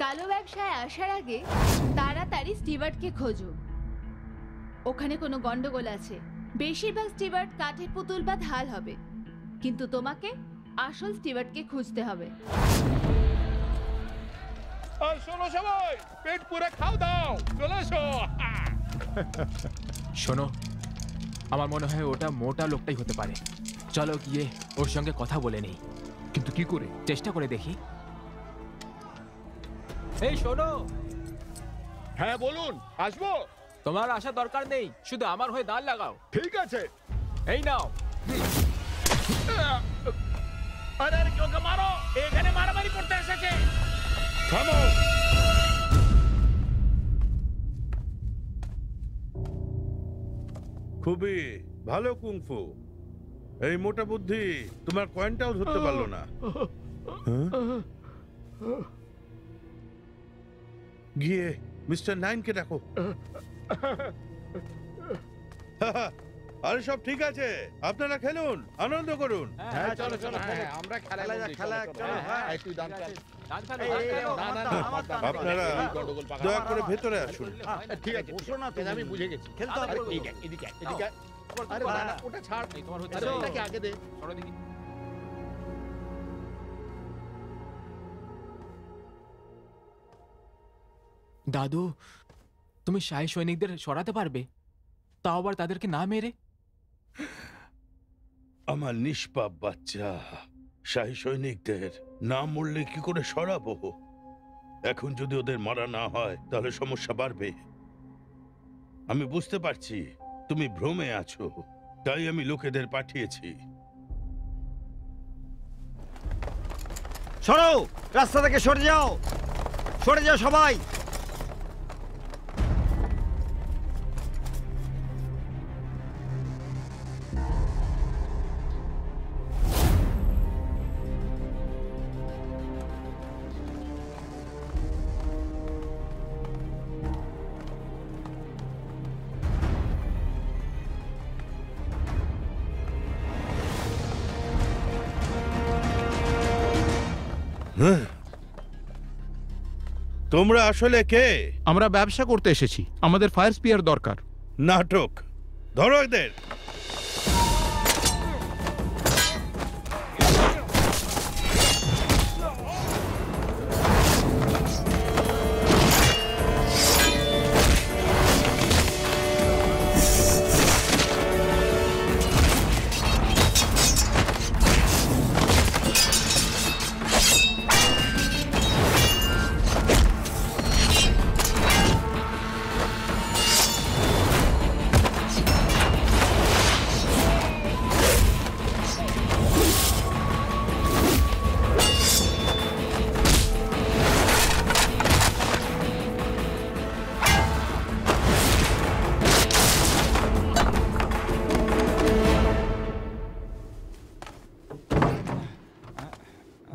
কালো ব্যবসায় আসার আগে তাড়াতাড়ি স্টিভার্টকে খোঁজো। ওখানে কোনো গন্ডগোল আছে। বেশিরভাগ স্টিভার্ট কাঠের পুতুল বা ঢাল হবে, কিন্তু তোমাকে আসল স্টিভার্টকে খুঁজতে হবে। আর শোনো সবাই, পেট পুরো খাও দাও, চলে এসো। শোনো, আমার মনে হয় ওটা মোটা লোকটাই হতে পারে। চলো গিয়ে ওর সঙ্গে কথা বলে নেই। কিন্তু কি করে? চেষ্টা করে দেখি। এই শোনো। হ্যাঁ বলুন, আসবো? তোমার আসার দরকার নেই, শুধু আমার হয়ে দাঁড় লাগাও। ঠিক আছে। এই নাও। আরে আরে কেউ মারো, এখানে মারামারি করতে এসেছে। থামো। খুবই ভালো কুংফু। এই মোটা বুদ্ধি তোমার কয়েনটাও ধরতে পারলো না। গিয়ে মিস্টার নাইনকে ডাকো। আরে সব ঠিক আছে, আপনারা খেলুন, আনন্দ করুন। হ্যাঁ চলো চলো, আমরা খেলা চলো। হ্যাঁ তুই দান কর। আপনারা দয়া করে ভেতরে আসুন। ঠিক আছে, বসো না, আমি বুঝে গেছি। খেলতে হবে। এদিকে এদিকে এদিকে। আরে না ওটা ছাড়, তোমার হচ্ছে ওটাকে আগে দে। সরো দেখি। দাদু, তুমি শাহী সৈনিকদের সরাতে পারবে, তাও আবার তাদেরকে না মেরে? আমার নিষ্পাপ বাচ্চা, শাহী সৈনিকদের না মরলে কি করে সরাবো? এখন যদি ওদের মারা না হয় তাহলে সমস্যা বাড়বে। আমি বুঝতে পারছি তুমি ভ্রমে আছো, তাই আমি লোকেদের পাঠিয়েছি। সরো, রাস্তা থেকে সরে যাও, সরে যাও সবাই। তোমরা আসলে কে? আমরা ব্যবসা করতে এসেছি, আমাদের ফায়ার স্পিয়ার দরকার। নাটক, ধরো এদের।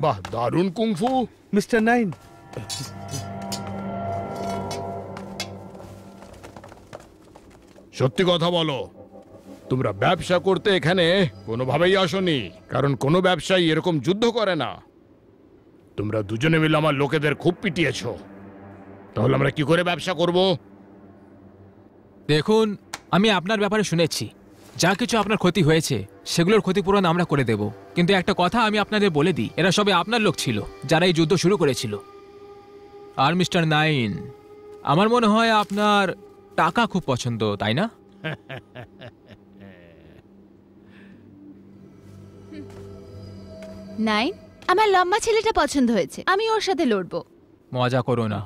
বাহ, দারুণ কুংফু। মিস্টার নাইন, সত্যি কথা বলো, তোমরা ব্যবসা করতে এখানে কোনোভাবেই আসোনি, কারণ কোনো ব্যবসায়ী এরকম যুদ্ধ করে না। তোমরা দুজনে মিলে আমার লোকেদের খুব পিটিয়েছো, তাহলে আমরা কি করে ব্যবসা করব? দেখুন, আমি আপনার ব্যাপারে শুনেছি, যা কিছু আপনার ক্ষতি হয়েছে সেগুলোর ক্ষতিপূরণ আমরা করে দেব। কিন্তু একটা কথা আমি আপনাদের বলে দিই, এরা সবে আপনার লোক ছিল যারা এই যুদ্ধ শুরু করেছিল। আর মিস্টার নাইন, আমার মনে হয় আপনার টাকা খুব পছন্দ, তাই না? নাইন, আমার লম্বা ছেলেটা পছন্দ হয়েছে, আমি ওর সাথে লড়বো। মজা করো না।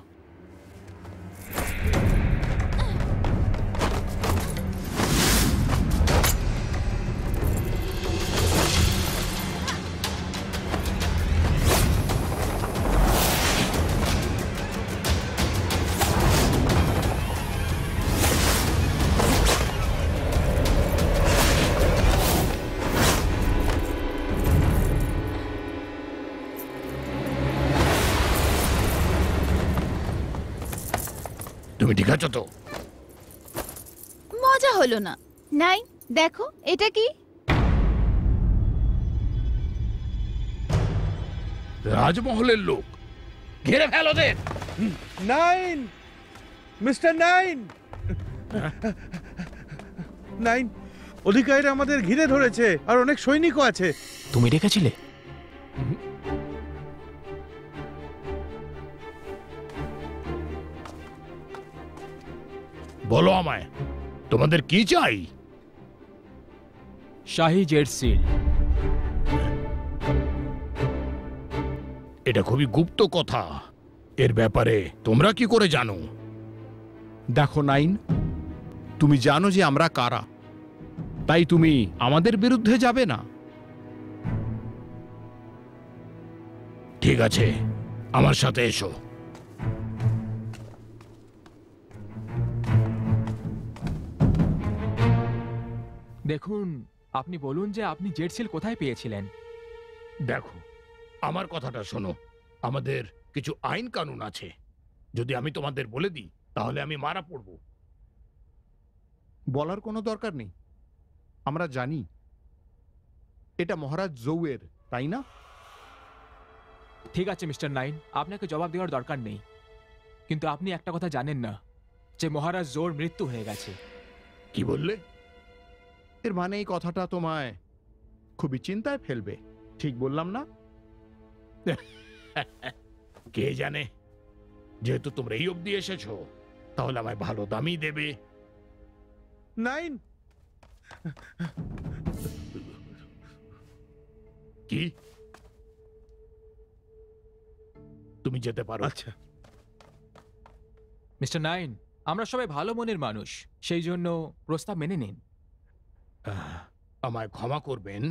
তুমি ঠিক আছো তো? মজা হলো না। নাইন, দেখো এটা কি? রাজমহলের লোক, ঘিরে ফেলো ওদের। নাইন, মিস্টার নাইন, নাইন, অধিকারীরা আমাদের ঘিরে ধরেছে আর অনেক সৈনিকও আছে। তুমি ডেকেছিলে? বলো আমায়, তোমাদের কি চাই? শাহী জেড সিল। এটা খুবই গুপ্ত কথা, এর ব্যাপারে তোমরা কি করে জানো? দেখো নাইন, তুমি জানো যে আমরা কারা, তাই তুমি আমাদের বিরুদ্ধে যাবে না। ঠিক আছে, আমার সাথে এসো। দেখুন, আপনি বলুন যে আপনি জেড সিল কোথায় পেয়েছিলেন। দেখো, আমার কথাটা শোনো। আমাদের কিছু আইন কানুন আছে, যদি আমি তোমাদের বলে দিই তাহলে আমি মারা পড়ব। বলার কোনো দরকার নেই, আমরা জানি এটা মহারাজ জৌয়ের, তাই না? ঠিক আছে মিস্টার নাইন, আপনাকে জবাব দেওয়ার দরকার নেই, কিন্তু আপনি একটা কথা জানেন না যে মহারাজ জোর মৃত্যু হয়ে গেছে। কি বললে? এর মানে এই কথাটা তোমায় খুবই চিন্তায় ফেলবে, ঠিক বললাম না? কে জানে, যেহেতু তোমরা এই অবধি এসেছো তাহলে আমায় ভালো দামই দেবে। নাইন, কি? তুমি যেতে পারো। আচ্ছা, মিস্টার নাইন, আমরা সবাই ভালো মনের মানুষ, সেই জন্য প্রস্তাব মেনে নিন। আমায় ক্ষমা করবেন।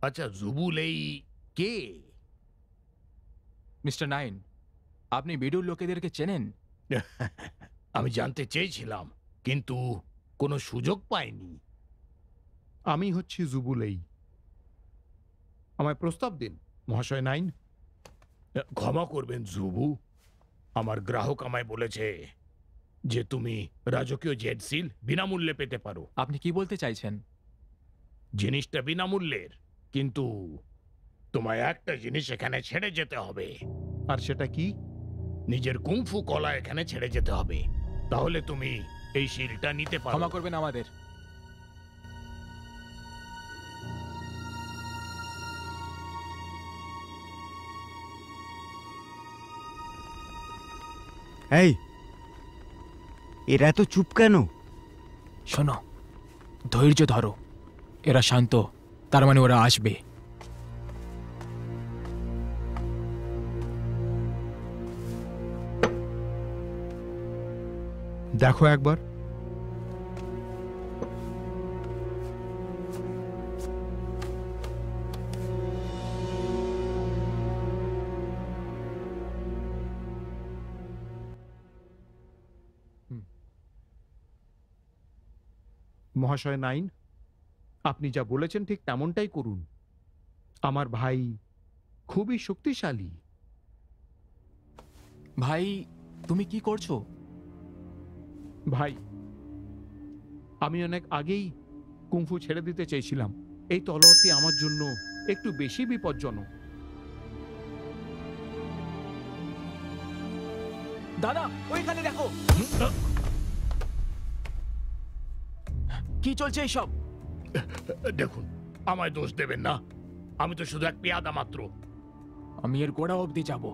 আচ্ছা, জুবুল এই কে? মিস্টার নাইন, আপনি বিডুর লোকেদেরকে চেনেন? আমি জানতে চেয়েছিলাম, কিন্তু কোনো সুযোগ পাইনি। আমি হচ্ছি জুবুলেই। আমায় প্রস্তাব দিন মহাশয় নাইন। ক্ষমা করবেন জুবু, আমার গ্রাহক আমায় বলেছে যে তুমি রাজকীয় জেড সিল বিনামূল্যে পেতে পারো। আপনি কি বলতে চাইছেন? জিনিসটা বিনামূল্যের, কিন্তু তোমায় একটা জিনিস এখানে ছেড়ে যেতে হবে। আর সেটা কি? নিজের কুংফু কলা এখানে ছেড়ে যেতে হবে, তাহলে তুমি এই শিলটা নিতে পারো। ক্ষমা করবেন আমাদের। এই, এরা এত চুপ কেন? শোনো, ধৈর্য ধরো, এরা শান্ত, তার মানে ওরা আসবে। দেখো একবার। মহাশয় নাইন, আপনি যা বলেছেন ঠিক তেমনটাই করুন। আমার ভাই খুবই শক্তিশালী। ভাই, তুমি কি করছো? ভাই, আমি অনেক আগেই কুংফু ছেড়ে দিতে চেয়েছিলাম। এই তলোয়ারটি আমার জন্য একটু বেশি বিপজ্জনক। দাদা, ওইখানে দেখো, কি চলছে এইসব? দেখুন, আমায় দোষ দেবেন না, আমি তো শুধু এক পেয়াদা মাত্র। আমি এর গোড়া অবধি যাব।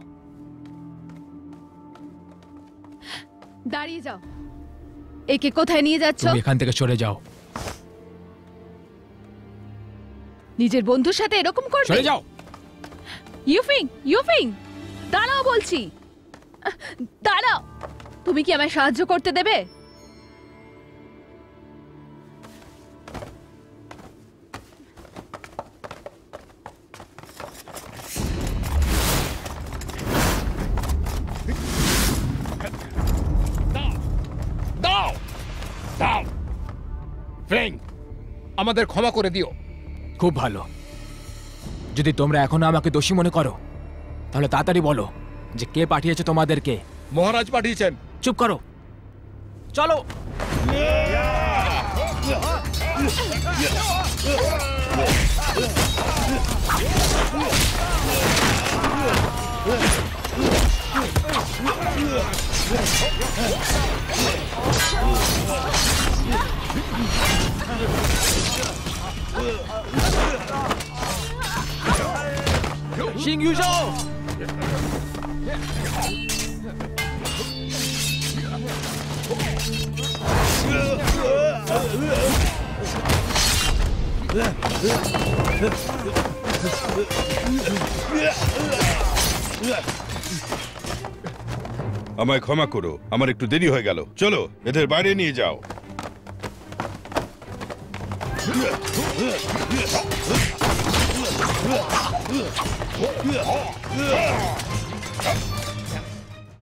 দাঁড়িয়ে যাও, একে কোথায় নিয়ে যাচ্ছ? তুমি এখান থেকে সরে যাও। নিজের বন্ধুর সাথে এরকম করবে? সরে যাও। ইউফিং, ইউফিং, দাঁড়াও বলছি, দাঁড়াও। তুমি কি আমায় সাহায্য করতে দেবে? দাও দাও, ফ্রেং, আমাদের ক্ষমা করে দিও। খুব ভালো, যদি তোমরা এখনো আমাকে দোষী মনে করো তাহলে তাড়াতাড়ি বলো যে কে পাঠিয়েছে তোমাদেরকে। মহারাজ পাঠিয়েছেন। চুপ করো, চলো। 新宇宙。 আমায় ক্ষমা করো, আমার একটু দেরি হয়ে গেল। চলো এদের বাইরে নিয়ে যাও।